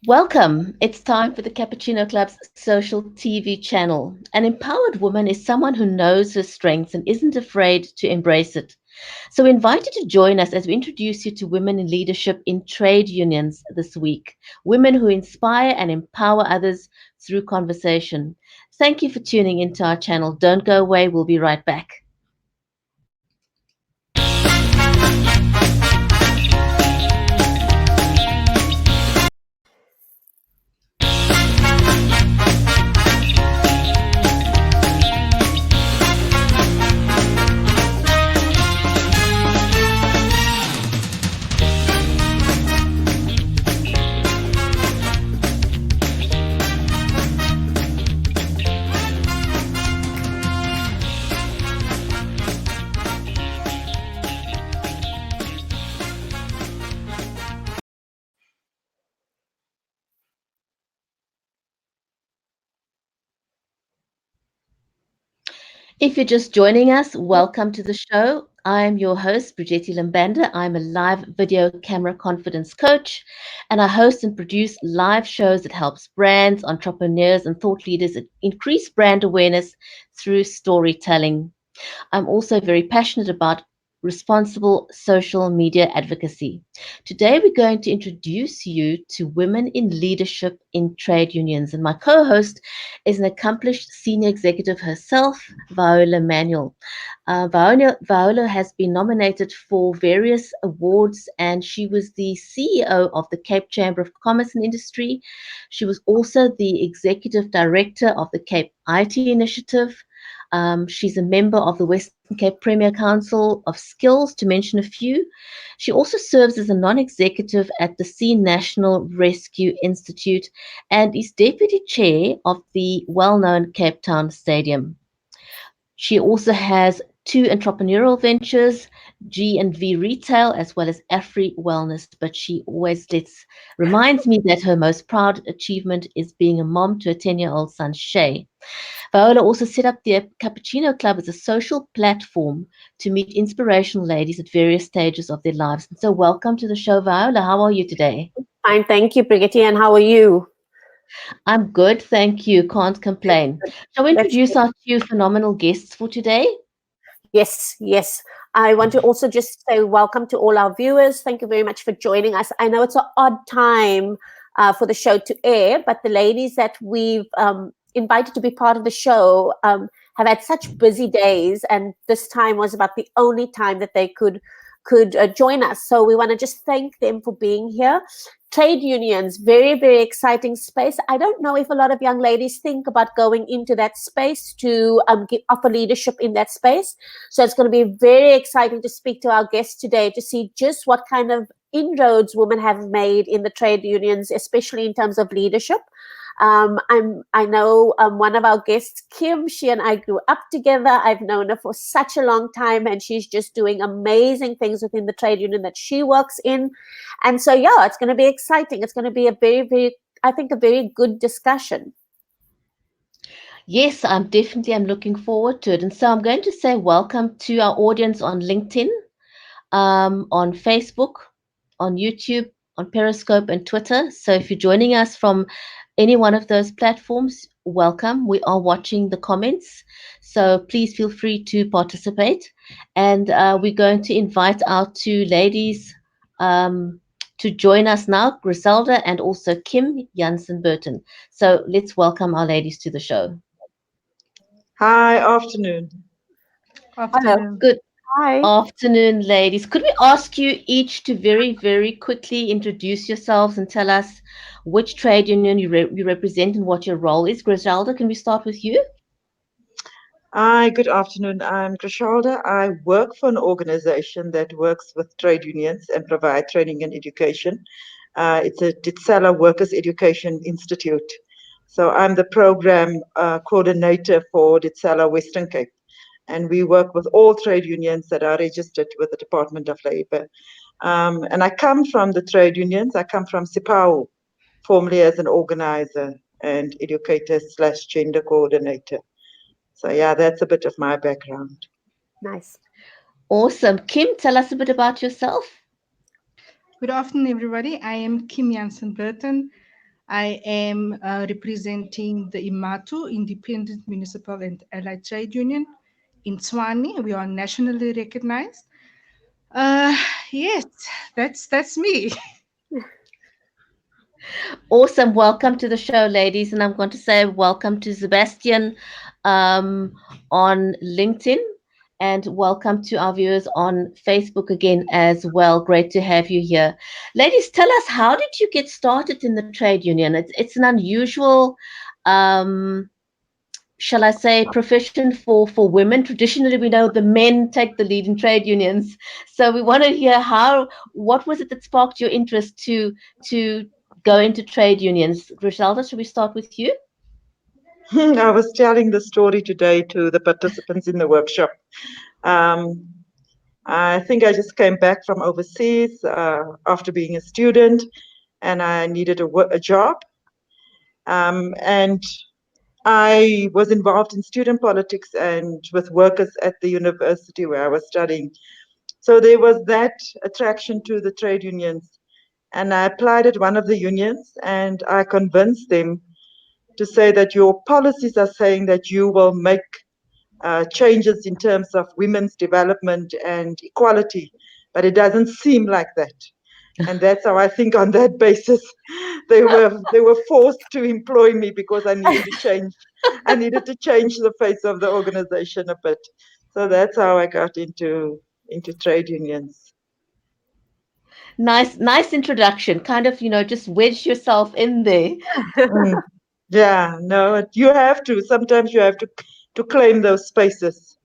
Welcome. It's time for the Cappuccino Club's social TV channel. An empowered woman is someone who knows her strengths and isn't afraid to embrace it. So, we invite you to join us as we introduce you to women in leadership in trade unions this week, women who inspire and empower others through conversation. Thank you for tuning into our channel. Don't go away, we'll be right back. If you're just joining us, welcome to the show. I'm your host, Brigetti Lambanda. I'm a live video camera confidence coach, and I host and produce live shows that helps brands, entrepreneurs, and thought leaders increase brand awareness through storytelling. I'm also very passionate about responsible social media advocacy. Today, we're going to introduce you to women in leadership in trade unions. And my co host is an accomplished senior executive herself, Viola Manuel. Viola has been nominated for various awards, and she was the CEO of the Cape Chamber of Commerce and Industry. She was also the executive director of the Cape IT Initiative. She's a member of the Western Cape Premier Council of Skills, to mention a few. She also serves as a non executive at the Sea National Rescue Institute and is deputy chair of the well known Cape Town Stadium. She also has two entrepreneurial ventures, G&V Retail as well as Afri Wellness, but she always reminds me that her most proud achievement is being a mom to a 10-year-old son, Shay. Viola also set up the Cappuccino Club as a social platform to meet inspirational ladies at various stages of their lives. And so, welcome to the show, Viola. How are you today? Fine, thank you, Brigitte. And how are you? I'm good, thank you. Can't complain. Shall we That's introduce our two phenomenal guests for today? yes, yes. I want to also just say welcome to all our viewers. Thank you very much for joining us. I know it's an odd time for the show to air, but the ladies that we've invited to be part of the show have had such busy days, and this time was about the only time that they could join us. So we want to just thank them for being here. Trade unions, very, very exciting space. I don't know if a lot of young ladies think about going into that space to offer leadership in that space. So it's going to be very exciting to speak to our guests today to see just what kind of inroads women have made in the trade unions, especially in terms of leadership. I know one of our guests, Kim. She and I grew up together. I've known her for such a long time, and she's just doing amazing things within the trade union that she works in. And so, yeah, it's going to be exciting. It's going to be a very, very, I think, a very good discussion. Yes, I'm looking forward to it. And so I'm going to say welcome to our audience on LinkedIn, on Facebook, on YouTube, on Periscope, and Twitter. So if you're joining us from any one of those platforms, welcome. We are watching the comments, so please feel free to participate. And we're going to invite our two ladies to join us now, Griselda and also Kim Jansen Burton. So let's welcome our ladies to the show. Hi, afternoon. Hello. Afternoon. Good Hi. afternoon, ladies. Could we ask you each to very, very quickly introduce yourselves and tell us which trade union you represent and what your role is? Griselda, can we start with you? Hi, good afternoon. I'm Grishalda. I work for an organization that works with trade unions and provide training and education. It's a Ditsela Workers Education Institute. So I'm the program coordinator for Ditsela Western Cape. And we work with all trade unions that are registered with the Department of Labor. And I come from the trade unions. I come from SIPAO, formerly as an organizer and educator slash gender coordinator. So yeah, that's a bit of my background. Nice. Awesome. Kim, tell us a bit about yourself. Good afternoon, everybody. I am Kim Jansen Burton. I am representing the IMATU, Independent Municipal and Allied Trade Union in Tswane. We are nationally recognized. Uh, yes, that's me. Awesome. Welcome to the show, ladies. And I'm going to say welcome to Sebastian um, on LinkedIn and welcome to our viewers on Facebook again as well. Great to have you here. Ladies, tell us, how did you get started in the trade union? It's an unusual shall I say, profession for women. Traditionally, we know the men take the lead in trade unions. So we want to hear what was it that sparked your interest to go into trade unions? Griselda, should we start with you? I was telling the story today to the participants in the workshop. Um, I think I just came back from overseas after being a student, and I needed a job. And I was involved in student politics and with workers at the university where I was studying. So there was that attraction to the trade unions. And I applied at one of the unions and I convinced them to say that your policies are saying that you will make changes in terms of women's development and equality, but it doesn't seem like that. And that's how I think on that basis they were forced to employ me because I needed to change the face of the organization a bit. So that's how I got into trade unions. Nice introduction. Kind of, just wedge yourself in there. Mm. Yeah, no, you have to. Sometimes you have to claim those spaces.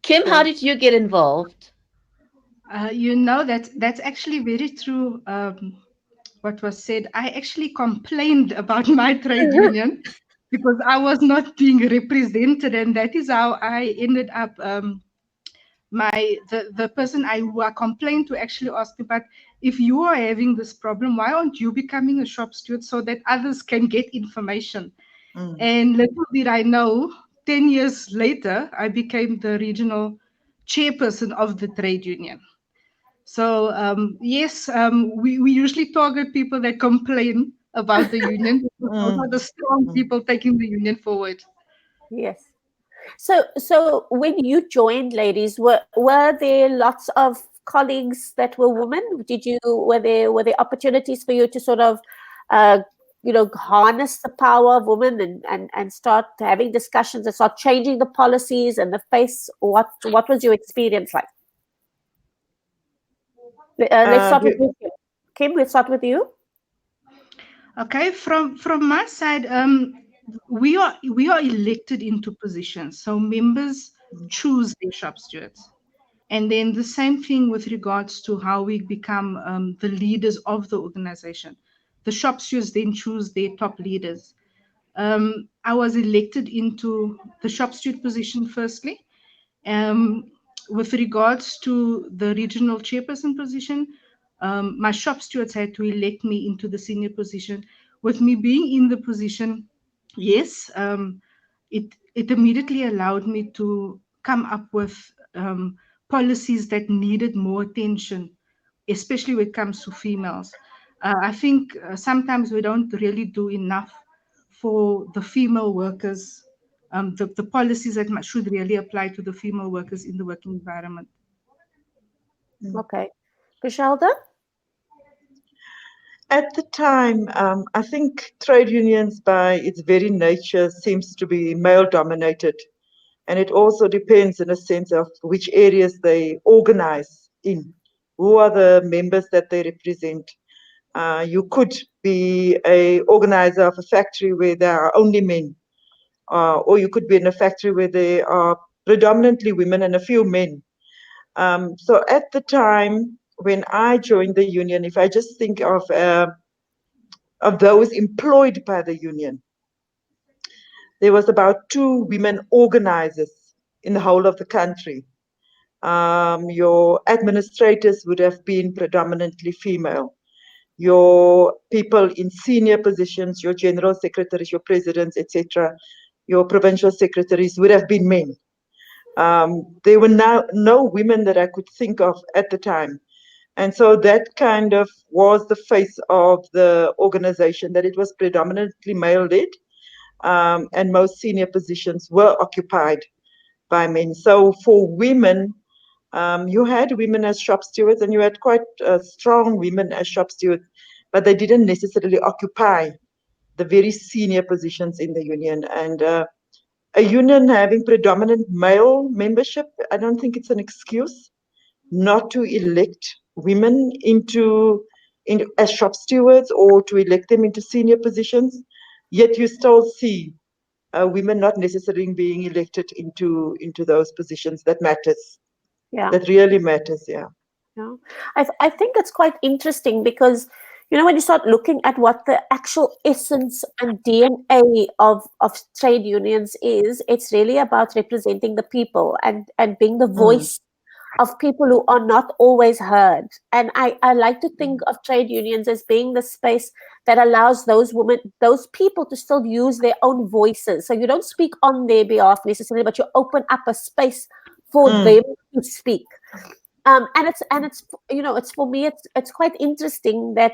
Kim, how Yeah. did you get involved? That's actually very true. What was said, I actually complained about my trade union because I was not being represented, and that is how I ended up. The person who I complained to actually asked me, but if you are having this problem, why aren't you becoming a shop steward so that others can get information? Mm. And little did I know, 10 years later, I became the regional chairperson of the trade union. So yes, we usually target people that complain about the union because those are the Mm. strong Mm. people taking the union forward. Yes. So when you joined, ladies, were there lots of colleagues that were women? Were there opportunities for you to sort of, uh, harness the power of women and start having discussions and start changing the policies and the face? What was your experience like? Let's Uh, start with we- you, Kim. Kim, we'll start with you. Okay, from my side, we are elected into positions, so members choose their shop stewards. And then the same thing with regards to how we become the leaders of the organization. The shop stewards then choose their top leaders. I was elected into the shop steward position firstly. Um, with regards to the regional chairperson position, my shop stewards had to elect me into the senior position. With me being in the position, yes, it immediately allowed me to come up with policies that needed more attention, especially when it comes to females. I think sometimes we don't really do enough for the female workers, the policies that should really apply to the female workers in the working environment. Okay. Griselda? at the time, I think trade unions, by its very nature, seems to be male dominated, and it also depends in a sense of which areas they organize in, who are the members that they represent. You could be a organizer of a factory where there are only men, or you could be in a factory where there are predominantly women and a few men. So at the time when I joined the union, if I just think of those employed by the union, there was about 2 women organizers in the whole of the country. Your administrators would have been predominantly female. Your people in senior positions, your general secretaries, your presidents, etc., your provincial secretaries would have been men. There were no women that I could think of at the time. And so that kind of was the face of the organization, that it was predominantly male led, and most senior positions were occupied by men. So for women, you had women as shop stewards, and you had quite strong women as shop stewards, but they didn't necessarily occupy the very senior positions in the union. And a union having predominant male membership, I don't think it's an excuse not to elect women as shop stewards or to elect them into senior positions. Yet you still see women not necessarily being elected into those positions. That matters. Yeah. That really matters. Yeah. Yeah. I think it's quite interesting because, when you start looking at what the actual essence and DNA of trade unions is, it's really about representing the people and being the Mm, voice of people who are not always heard. And I like to think of trade unions as being the space that allows those women, those people to still use their own voices. So you don't speak on their behalf necessarily, but you open up a space for mm, them to speak. And it's it's for me it's quite interesting that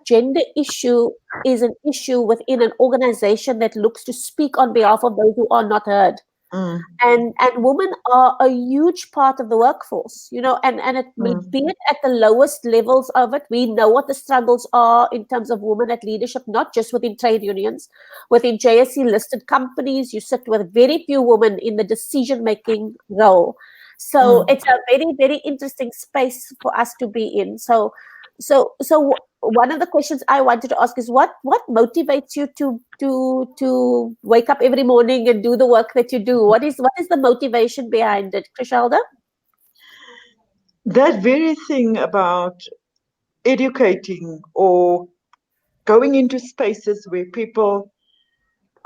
gender issue is an issue within an organization that looks to speak on behalf of those who are not heard. mm, And women are a huge part of the workforce, and mm, be it at the lowest levels of it. We know what the struggles are in terms of women at leadership, not just within trade unions. Within JSE listed companies, you sit with very few women in the decision making role. So mm. it's a very, very interesting space for us to be in. So one of the questions I wanted to ask is what motivates you to wake up every morning and do the work that you do? What is the motivation behind it, Krishalda? That very thing about educating or going into spaces where people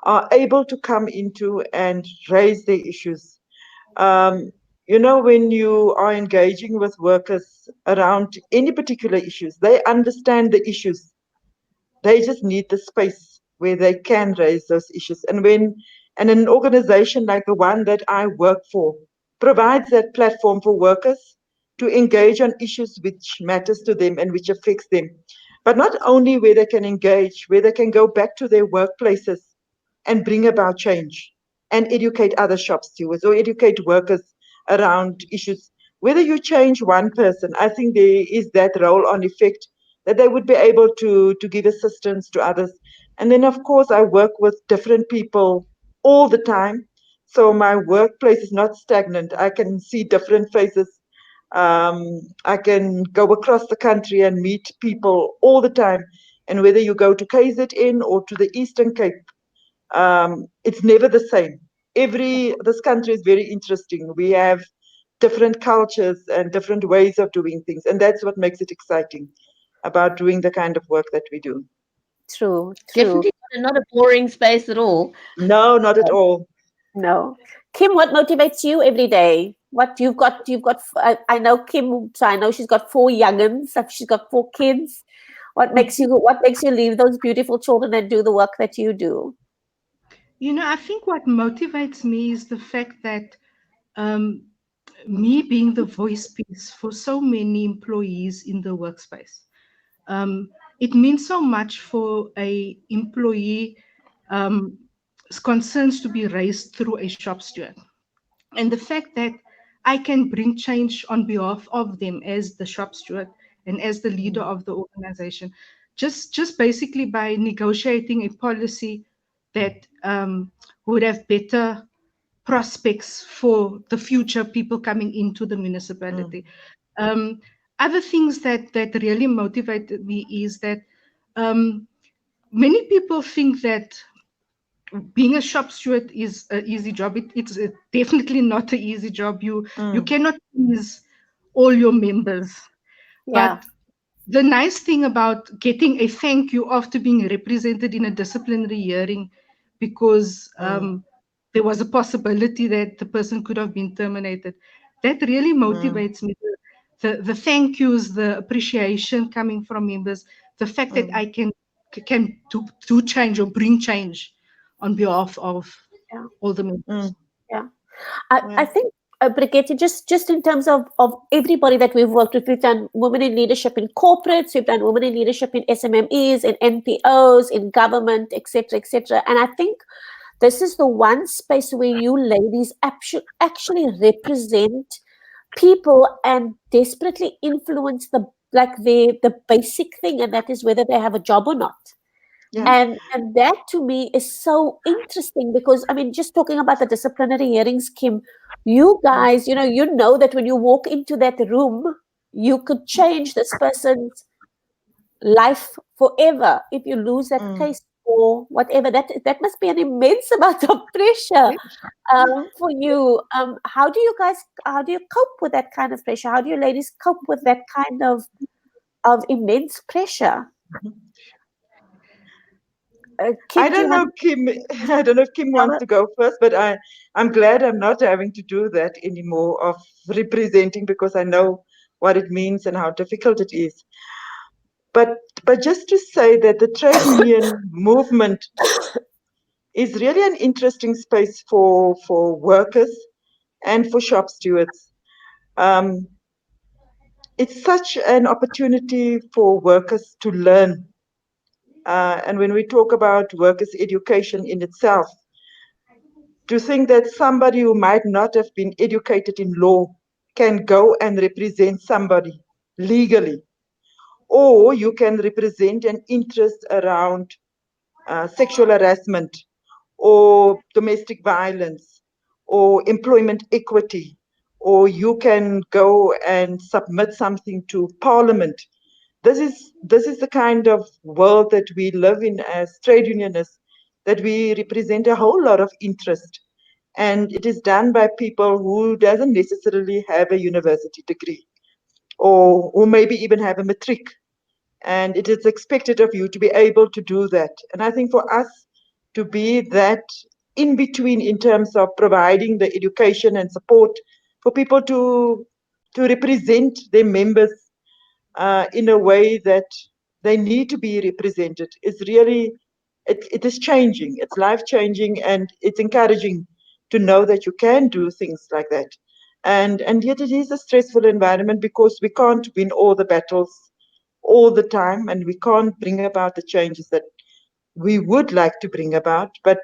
are able to come into and raise their issues. Um, when you are engaging with workers around any particular issues, they understand the issues. They just need the space where they can raise those issues. And an organization like the one that I work for provides that platform for workers to engage on issues which matters to them and which affects them. But not only where they can engage, where they can go back to their workplaces and bring about change and educate other shop stewards or educate workers around issues. Whether you change one person, I think there is that role on effect that they would be able to give assistance to others. And then, of course, I work with different people all the time. So my workplace is not stagnant. I can see different faces. I can go across the country and meet people all the time. And whether you go to KZN or to the Eastern Cape, it's never the same. This country is very interesting. We have different cultures and different ways of doing things, and that's what makes it exciting about doing the kind of work that we do. True, true. Definitely not a boring space at all. No, not at all. No. Kim, what motivates you every day? What you've got I know Kim, so I know she's got 4 youngins, so she's got 4 kids. What makes you leave those beautiful children and do the work that you do? I think what motivates me is the fact that um, me being the voice piece for so many employees in the workspace. It means so much for a employee um, concerns to be raised through a shop steward. And the fact that I can bring change on behalf of them as the shop steward and as the leader Mm, of the organization, just basically by negotiating a policy that would have better prospects for the future people coming into the mm, municipality. Um, Other things that really motivated me is that um, many people think that being a shop steward is an easy job. It's definitely not an easy job. You mm, cannot please all your members. Yeah, But the nice thing about getting a thank you after being represented in a disciplinary hearing, because mm, there was a possibility that the person could have been terminated, that really mm, motivates me. The thank yous, the appreciation coming from members, the fact that mm, I can do change or bring change on behalf of yeah, all the members. mm. yeah. I Yeah. think Brigitte, just in terms of everybody that we've worked with, we've done women in leadership in corporates, we've done women in leadership in SMMEs, in NPOs, in government, etc., etc. And I think this is the one space where you ladies actually represent people and desperately influence the basic thing, and that is whether they have a job or not. Yeah. And that to me is so interesting because I mean, just talking about the disciplinary hearings, Kim, you guys, you know that when you walk into that room, you could change this person's life forever if you lose that Mm. case or whatever. That must be an immense amount of pressure for you. How do you cope with that kind of pressure? How do you ladies cope with that kind of immense pressure? I Kim, do you don't want know, Kim. I don't know if Kim wants to to go first, but I'm glad I'm not having to do that anymore of representing because I know what it means and how difficult it is. But but just to say that the trade union movement is really an interesting space for workers and for shop stewards. Um, it's such an opportunity for workers to learn. And when we talk about workers' education in itself, to think that somebody who might not have been educated in law can go and represent somebody legally, or you can represent an interest around sexual harassment or domestic violence or employment equity, or you can go and submit something to parliament. This is the kind of world that we live in as trade unionists, that we represent a whole lot of interest, and it is done by people who doesn't necessarily have a university degree or who maybe even have a matric, and it is expected of you to be able to do that. And I think for us to be that in between in terms of providing the education and support for people to represent their members in a way that they need to be represented is really, it is changing. It's life changing, and it's encouraging to know that you can do things like that. And yet it is a stressful environment because we can't win all the battles all the time, and we can't bring about the changes that we would like to bring about. But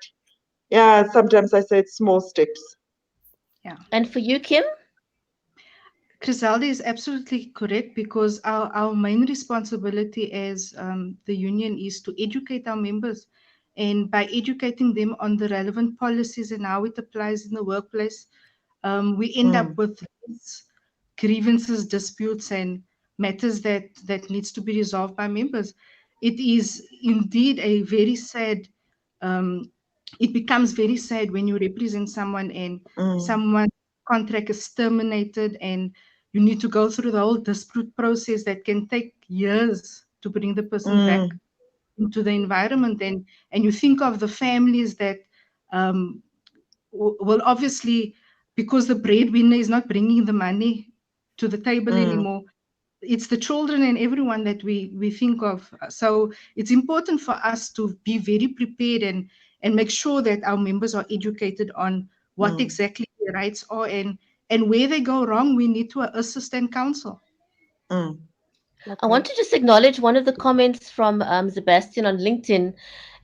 yeah, sometimes I say it's small steps. Yeah. And for you, Kim? Criselda is absolutely correct because our main responsibility as the union is to educate our members. And by educating them on the relevant policies and how it applies in the workplace, we end up Mm, with less grievances, disputes, and matters that needs to be resolved by members. It is indeed a very sad. Um, it becomes very sad when you represent someone and mm, someone contract is terminated and you need to go through the whole dispute process that can take years to bring the person back mm, into the environment, and you think of the families that um, well, obviously, because the breadwinner is not bringing the money to the table mm, anymore, it's the children and everyone that we think of. So it's important for us to be very prepared and make sure that our members are educated on what mm. exactly their rights are, and where they go wrong, we need to assist and counsel. Mm. I want Okay. to just acknowledge one of the comments from Sebastian on LinkedIn.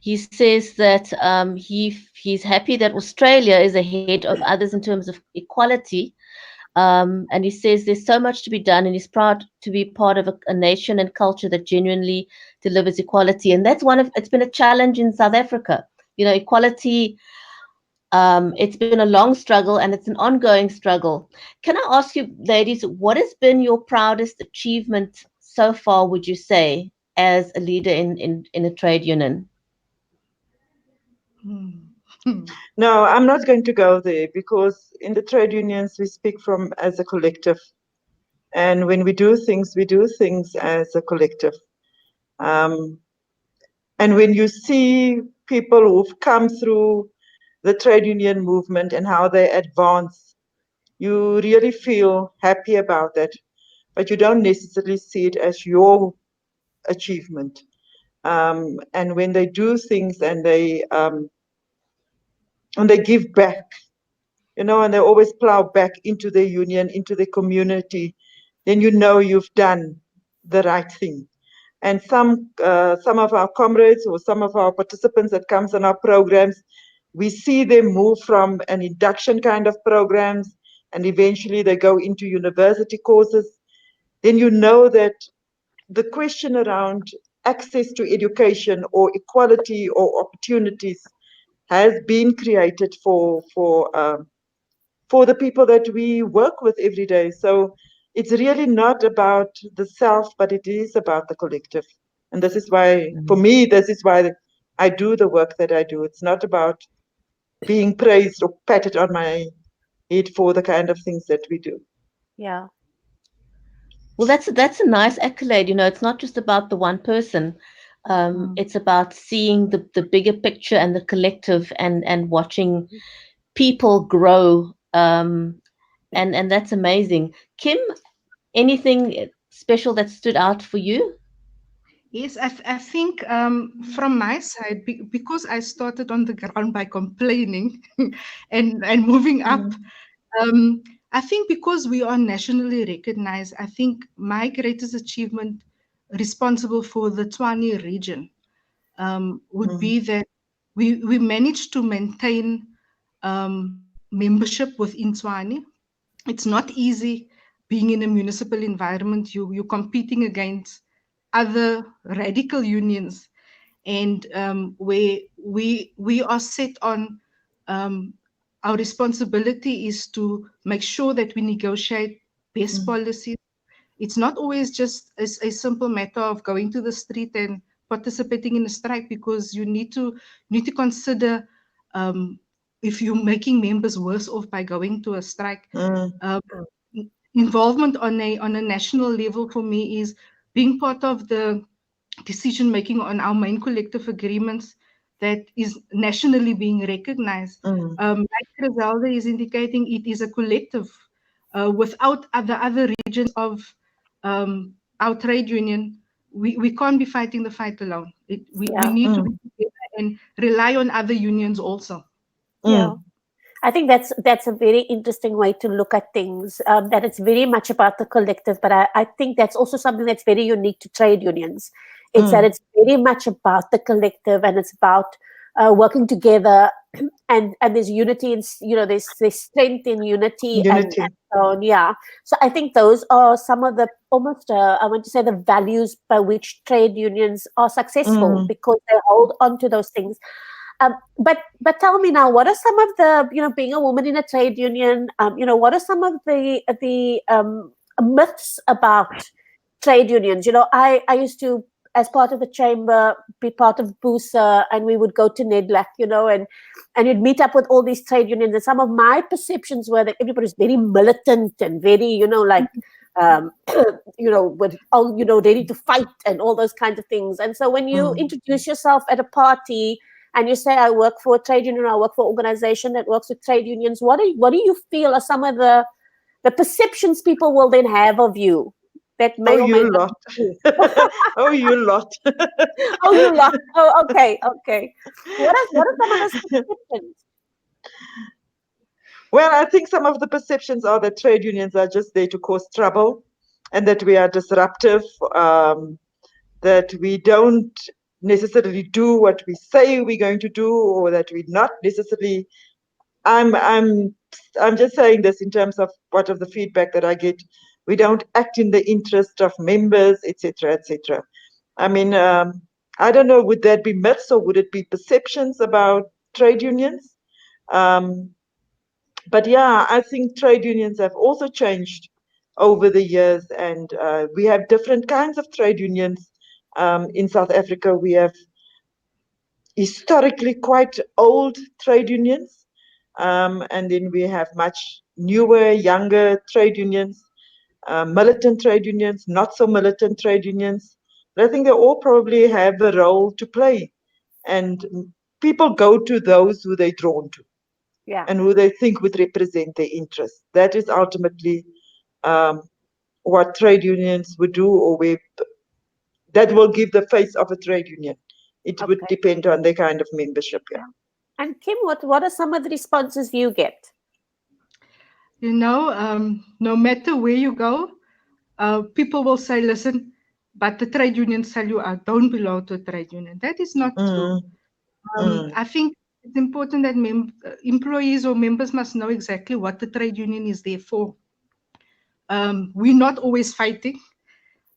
He says that he's happy that Australia is ahead of others in terms of equality. And he says there's so much to be done, and he's proud to be part of a nation and culture that genuinely delivers equality. And that's it's been a challenge in South Africa. You know, equality, it's been a long struggle and it's an ongoing struggle. Can I ask you, ladies, what has been your proudest achievement so far, would you say, as a leader in a trade union? Hmm. No, I'm not going to go there because in the trade unions we speak from as a collective, and when we do things as a collective. Um, and when you see people who've come through the trade union movement and how they advance, you really feel happy about that, but you don't necessarily see it as your achievement. And when they do things and they give back, and they always plow back into their union, into the community, then you know you've done the right thing. And some of our comrades or some of our participants that comes on our programs, we see them move from an induction kind of programs, and eventually they go into university courses. Then you know that the question around access to education or equality or opportunities has been created for the people that we work with every day. So it's really not about the self, but it is about the collective. And this is why, for Mm. me, this is why I do the work that I do. It's not about being praised or patted on my head for the kind of things that we do. Yeah. Well, that's a nice accolade. It's not just about the one person. Mm, It's about seeing the bigger picture and the collective, and watching people grow. And that's amazing. Kim, anything special that stood out for you? Yes, I think from my side, because I started on the ground by complaining and moving up, mm, um, I think because we are nationally recognized, I think my greatest achievement responsible for the Tshwane region would mm, be that we managed to maintain membership within Tshwane. It's not easy being in a municipal environment. You're competing against other radical unions, and where we are set on um, our responsibility is to make sure that we negotiate best mm, policies. It's not always just a simple matter of going to the street and participating in a strike, because you need to consider um, if you're making members worse off by going to a strike. mm, Um, Involvement on a national level for me is being part of the decision making on our main collective agreements that is nationally being recognized. mm, Like Griselda is indicating, it is a collective. Without the other regions of our trade union, we can't be fighting the fight alone. We Yeah. need to be mm, together and rely on other unions also. Yeah. mm, I think that's a very interesting way to look at things. That it's very much about the collective, but I think that's also something that's very unique to trade unions. It's that mm. it's very much about the collective, and it's about working together, and there's unity, and there's strength in unity, and Unity. so on. Yeah. So I think those are some of the almost I want to say the values by which trade unions are successful, Mm, because they hold on to those things. But tell me now, what are some of the, being a woman in a trade union, what are some of the myths about trade unions? I used to, as part of the chamber, be part of BUSA, and we would go to NEDLAC, and you'd meet up with all these trade unions, and some of my perceptions were that everybody's very militant and very, like, um, with all, ready to fight and all those kinds of things. And so when you mm. introduce yourself at a party and you say, I work for a trade union, or I work for an organization that works with trade unions, what do you feel are some of the perceptions people will then have of you that Oh, may or may you not lot. be true? Oh, you lot. Oh, you lost. Oh, okay, okay. What are some of those perceptions? Well, I think some of the perceptions are that trade unions are just there to cause trouble and that we are disruptive, that we don't necessarily do what we say we're going to do, or that we're not necessarily. I'm I'm I'm just saying this in terms of what of the feedback that I get. We don't act in the interest of members, etc., etc. I mean, I don't know. Would that be myths or would it be perceptions about trade unions? Um, but yeah, I think trade unions have also changed over the years, and we have different kinds of trade unions. In South Africa, we have historically quite old trade unions, and then we have much newer, younger trade unions, militant trade unions, not so militant trade unions. But I think they all probably have a role to play, and people go to those who they're drawn to Yeah. and who they think would represent their interests. That is ultimately um, what trade unions would do, or that will give the face of a trade union. It would Okay. depend on the kind of membership. Yeah. And Kim, what are some of the responses you get? no matter where you go, people will say, listen, but the trade unions tell you I don't belong to a trade union. That is not true. I think it's important that employees or members must know exactly what the trade union is there for. We're not always fighting.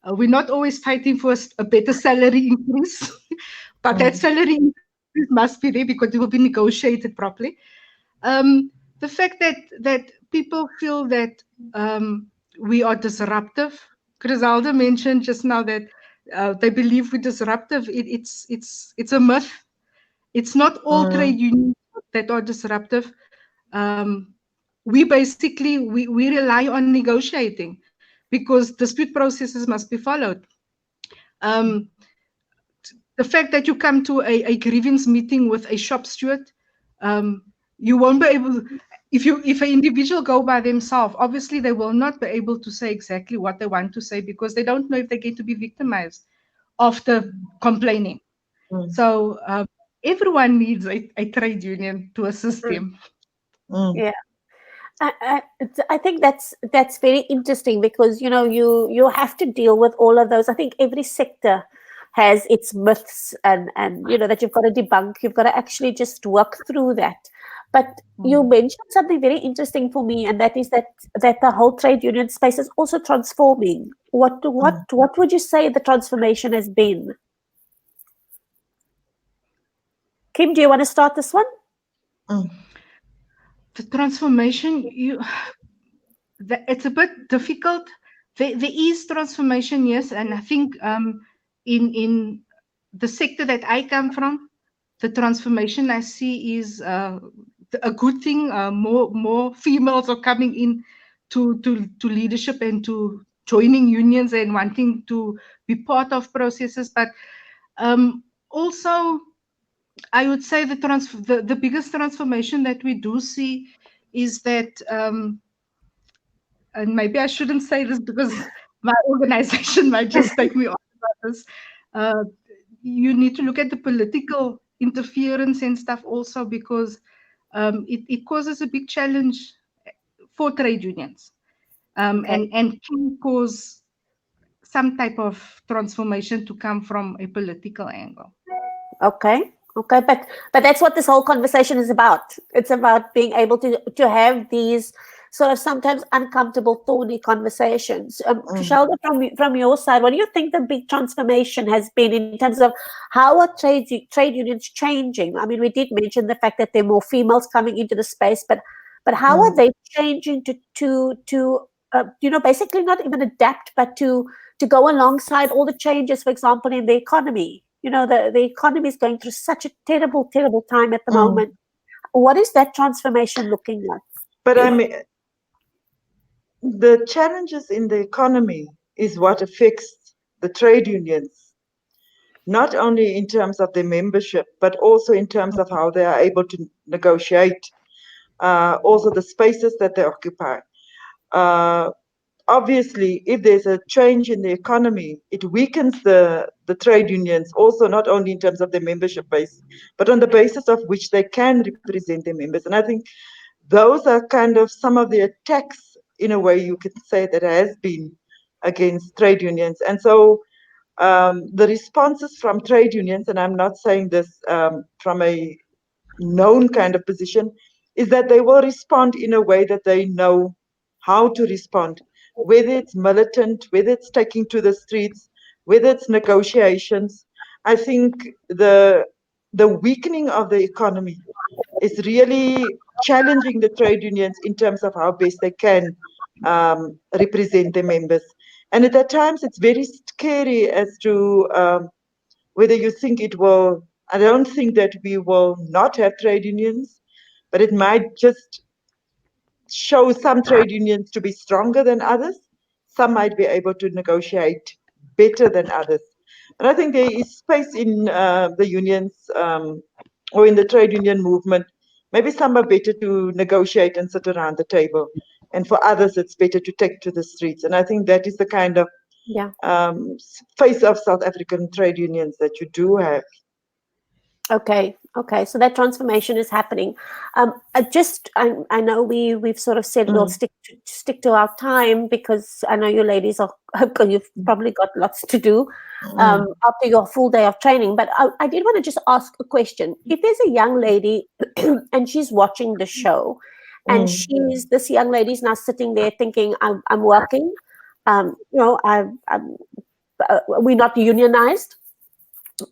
We're not always fighting for a better salary increase, but that salary increase must be there because it will be negotiated properly. The fact that people feel that we are disruptive. Griselda mentioned just now that they believe we're disruptive. It's a myth. It's not all trade unions that are disruptive. Um, we rely on negotiating because dispute processes must be followed. Um, the fact that you come to a grievance meeting with a shop steward, you won't be able. If an individual go by themselves, obviously they will not be able to say exactly what they want to say because they don't know if they're going to be victimized after complaining. So everyone needs a trade union to assist them. Yeah. I think that's very interesting because you have to deal with all of those. I think every sector has its myths and that you've got to debunk. You've got to actually just work through that. But you mentioned something very interesting for me, and that is that the whole trade union space is also transforming. What would you say the transformation has been? Kim, do you want to start this one? The transformation, it's a bit difficult. There is transformation, yes, and I think in the sector that I come from, the transformation I see is a good thing. More females are coming in to leadership and to joining unions and wanting to be part of processes. But also, I would say the biggest transformation that we do see is that. And maybe I shouldn't say this because my organization might just take me on about this. Uh, you need to look at the political interference and stuff also because it causes a big challenge for trade unions Okay. and can cause some type of transformation to come from a political angle. Okay. Okay, but that's what this whole conversation is about. It's about being able to have these sort of sometimes uncomfortable, thorny conversations. Krishalda, from your side, what do you think the big transformation has been in terms of how are trade unions changing? I mean, we did mention the fact that there are more females coming into the space, but how are they changing to basically not even adapt, but to go alongside all the changes, for example, in the economy? The economy is going through such a terrible, terrible time at the moment. What is that transformation looking like? But I mean, the challenges in the economy is what affects the trade unions, not only in terms of their membership, but also in terms of how they are able to negotiate, also the spaces that they occupy. Uh, Obviously, if there's a change in the economy, it weakens the trade unions also, not only in terms of their membership base, but on the basis of which they can represent their members. And I think those are kind of some of the attacks, in a way you could say, that has been against trade unions. And so the responses from trade unions, and I'm not saying this from a known kind of position, is that they will respond in a way that they know how to respond, whether it's militant, whether it's taking to the streets, whether it's negotiations. I think the weakening of the economy is really challenging the trade unions in terms of how best they can represent their members. And at times, it's very scary as to whether you think it will. I don't think that we will not have trade unions, but it might just show some trade unions to be stronger than others. Some might be able to negotiate better than others. And I think there is space in the unions or in the trade union movement. Maybe some are better to negotiate and sit around the table. And for others, it's better to take to the streets. And I think that is the kind of Yeah. face of South African trade unions that you do have. Okay. Okay, so that transformation is happening. I know we've sort of said we'll stick to our time, because I know you ladies are you've probably got lots to do after your full day of training. But I did want to just ask a question. If there's a young lady and she's watching the show, and this young lady's now sitting there thinking, I'm working, we're not unionized,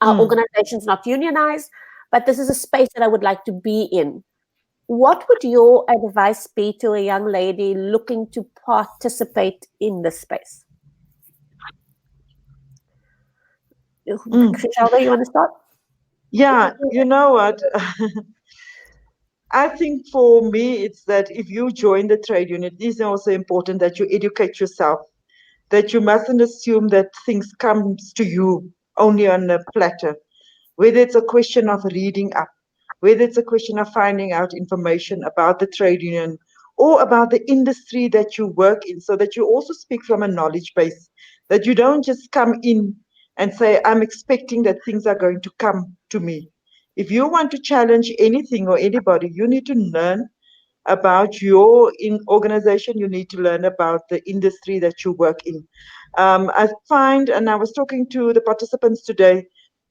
our organization's not unionized, but this is a space that I would like to be in. What would your advice be to a young lady looking to participate in this space? Krishalda, you want to start? Yeah, you know what? I think for me, it's that if you join the trade union, it is also important that you educate yourself, that you mustn't assume that things comes to you only on a platter, whether it's a question of reading up, whether it's a question of finding out information about the trade union or about the industry that you work in, so that you also speak from a knowledge base, that you don't just come in and say, I'm expecting that things are going to come to me. If you want to challenge anything or anybody, you need to learn about your organization. You need to learn about the industry that you work in. I find, and I was talking to the participants today,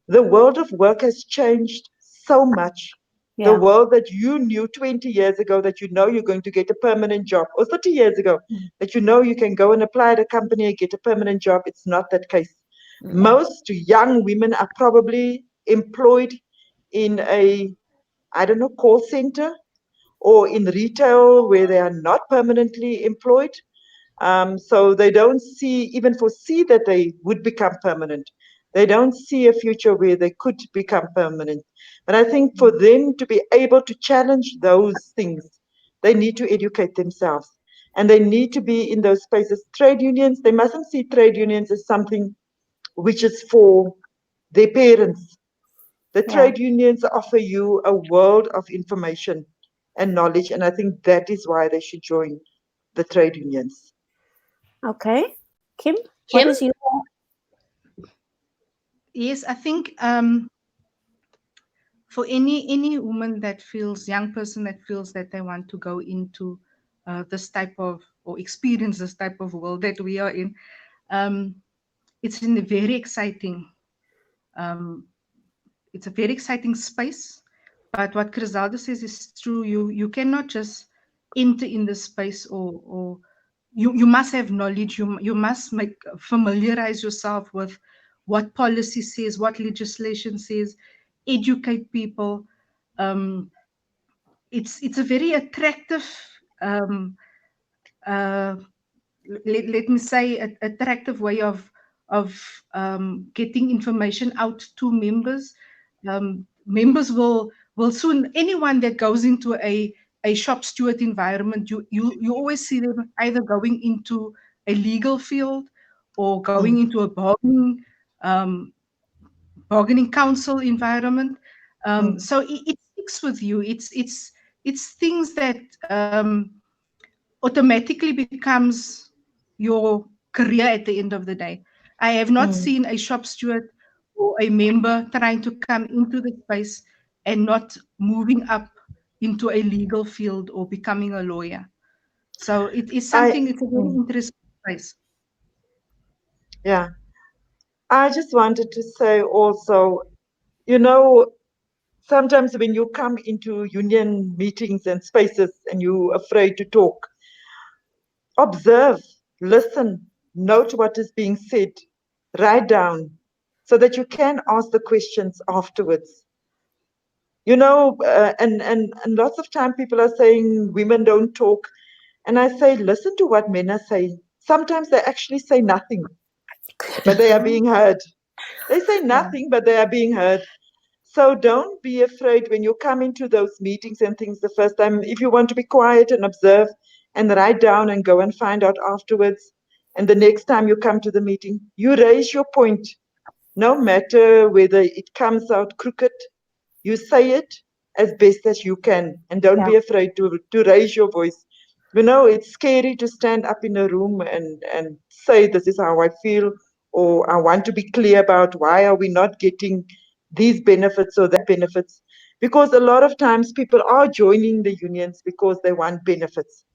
the world of work has changed so much. The Yeah. world that you knew 20 years ago, that you know you're going to get a permanent job, or 30 years ago, that you know you can go and apply at a company and get a permanent job, it's not that case. Most young women are probably employed in a, I don't know, call center or in retail where they are not permanently employed. So they don't even foresee that they would become permanent. They don't see a future where they could become permanent. But I think for them to be able to challenge those things, they need to educate themselves. And they need to be in those spaces. Trade unions, they mustn't see trade unions as something which is for their parents. The Yeah. trade unions offer you a world of information and knowledge, and I think that is why they should join the trade unions. Okay. Kim, what Kim? is your Yes, I think for any woman that feels, young person that feels that they want to go into this type of, or experience this type of world that we are in, um, it's in a very exciting um, it's a very exciting space. But what Griselda says is true. You cannot just enter in this space, or you must have knowledge. You must familiarize yourself with what policy says, what legislation says, educate people. Um, it's a very attractive um, uh, let me say attractive way of getting information out to members. Members will soon, anyone that goes into a shop steward environment, you always see them either going into a legal field or going into a um, bargaining council environment. So it sticks with you. It's things that automatically becomes your career at the end of the day. I have not seen a shop steward or a member trying to come into the space and not moving up into a legal field or becoming a lawyer. So it is I something, it's a very interesting space. yeah, I just wanted to say also, you know, sometimes when you come into union meetings and spaces and you're afraid to talk, observe, listen, note what is being said, write down, so that you can ask the questions afterwards. And lots of time people are saying women don't talk, and I say, listen to what men are saying. Sometimes they actually say nothing, but they are being heard. They say Yeah. nothing, but they are being heard. So don't be afraid when you come into those meetings and things the first time. If you want to be quiet and observe and write down and go and find out afterwards, and the next time you come to the meeting, you raise your point, no matter whether it comes out crooked, you say it as best as you can, and don't yeah. be afraid to raise your voice. It's scary to stand up in a room and say, this is how I feel, or I want to be clear about why are we not getting these benefits or that benefits. Because a lot of times people are joining the unions because they want benefits.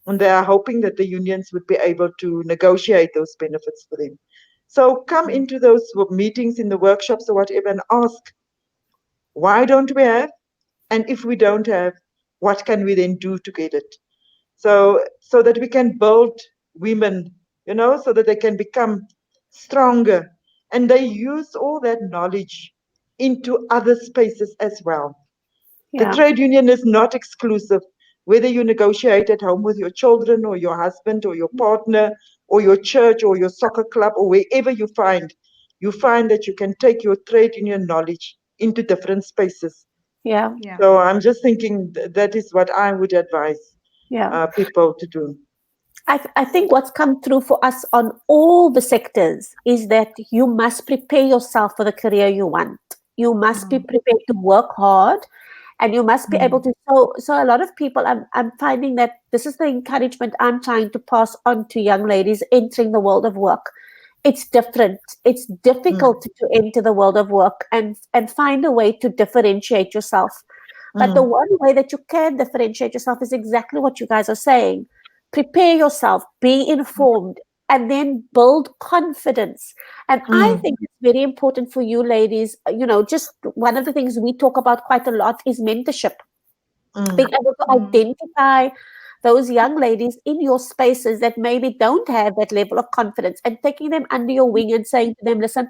And they are hoping that the unions would be able to negotiate those benefits for them. So come into those meetings in the workshops or whatever and ask, why don't we have? And if we don't have, what can we then do to get it? So that we can build women, so that they can become stronger. And they use all that knowledge into other spaces as well. The Yeah. trade union is not exclusive. Whether you negotiate at home with your children or your husband or your partner or your church or your soccer club or wherever you find that you can take your trade union knowledge into different spaces. Yeah. Yeah. So I'm just thinking that is what I would advise Yeah. people to do. I think what's come through for us on all the sectors is that you must prepare yourself for the career you want. You must be prepared to work hard, and you must be able Mm, to. So a lot of people, I'm finding that this is the encouragement I'm trying to pass on to young ladies entering the world of work. It's different. It's mm, difficult to enter the world of work and find a way to differentiate yourself. But the mm, one way that you can differentiate yourself is exactly what you guys are saying. Prepare yourself, be informed, and then build confidence. And I mm, think it's very important for you ladies. Just one of the things we talk about quite a lot is mentorship, mm, being able to identify those young ladies in your spaces that maybe don't have that level of confidence and taking them under your wing and saying to them, listen,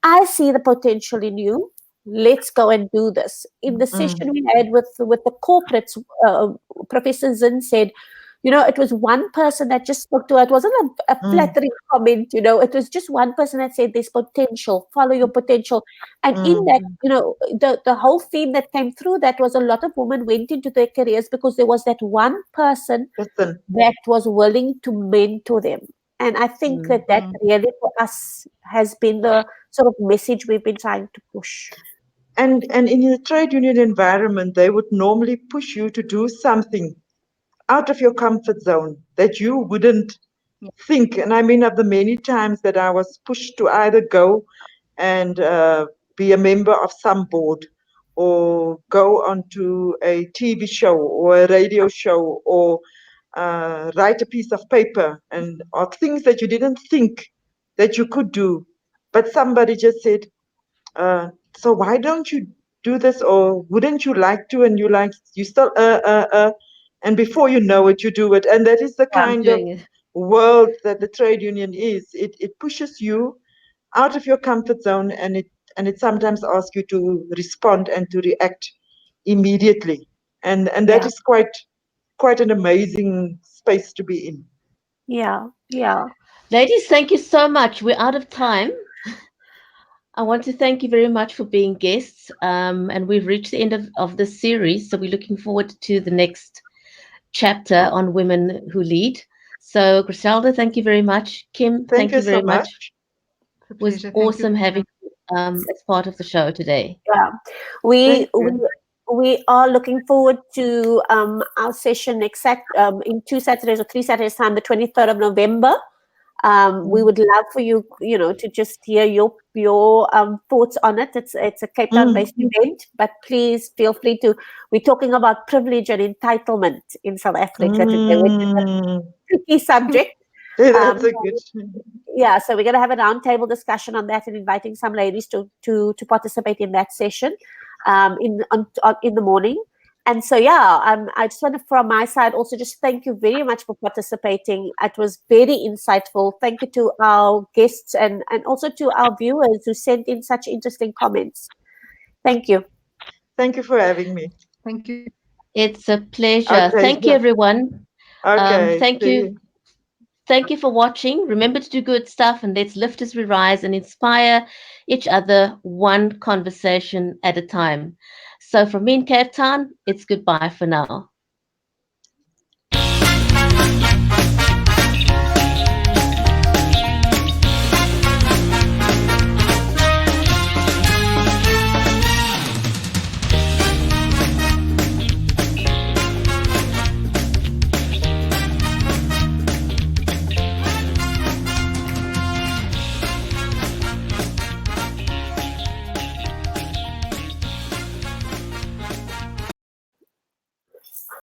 I see the potential in you. Let's go and do this. In the mm, session we had with the corporates, Professor Zinn said, it was one person that just spoke to her. It wasn't a mm, flattering comment, it was just one person that said, there's potential, follow your potential. And in mm. that, the whole theme that came through that was a lot of women went into their careers because there was that one person Listen. that was willing to mentor them. And I think Mm. that really for us has been the sort of message we've been trying to push. And in the trade union environment, they would normally push you to do something out of your comfort zone that you wouldn't think. And I mean, of the many times that I was pushed to either go and be a member of some board or go onto a TV show or a radio show or write a piece of paper and or things that you didn't think that you could do. But somebody just said, so why don't you do this or wouldn't you like to? And you still, and before you know it, you do it. And that is the I'm kind of doing it. world that the trade union is. It pushes you out of your comfort zone and it sometimes asks you to respond and to react immediately. And that Yeah, is quite an amazing space to be in. yeah, yeah. Ladies, thank you so much. We're out of time. I want to thank you very much for being guests. And we've reached the end of this series. So we're looking forward to the next chapter on women who lead. So, Griselda, thank you very much. Kim, Thank thank you you so very much. much. It's a It was pleasure. Thank you. awesome having you as part of the show today. Yeah, we Thank we you. we are looking forward to our session in 2 Saturdays or 3 Saturdays time, the 23rd of November. We Mm, would love for you, to just hear your thoughts on it. It's a Cape Town mm, based event, but please feel free to. We're talking about privilege and entitlement in South Africa today, which is a mm. tricky subject. That's Um, a good. yeah, so we're going to have a roundtable discussion on that and inviting some ladies to participate in that session in the morning. And so, yeah, I just want to, from my side, also just thank you very much for participating. It was very insightful. Thank you to our guests and also to our viewers who sent in such interesting comments. Thank you. Thank you for having me. Thank you. It's a pleasure. Okay. Thank you, everyone. Okay. Thank See you. you. Thank you for watching. Remember to do good stuff and let's lift as we rise and inspire each other one conversation at a time. So from me in Cape Town, it's goodbye for now.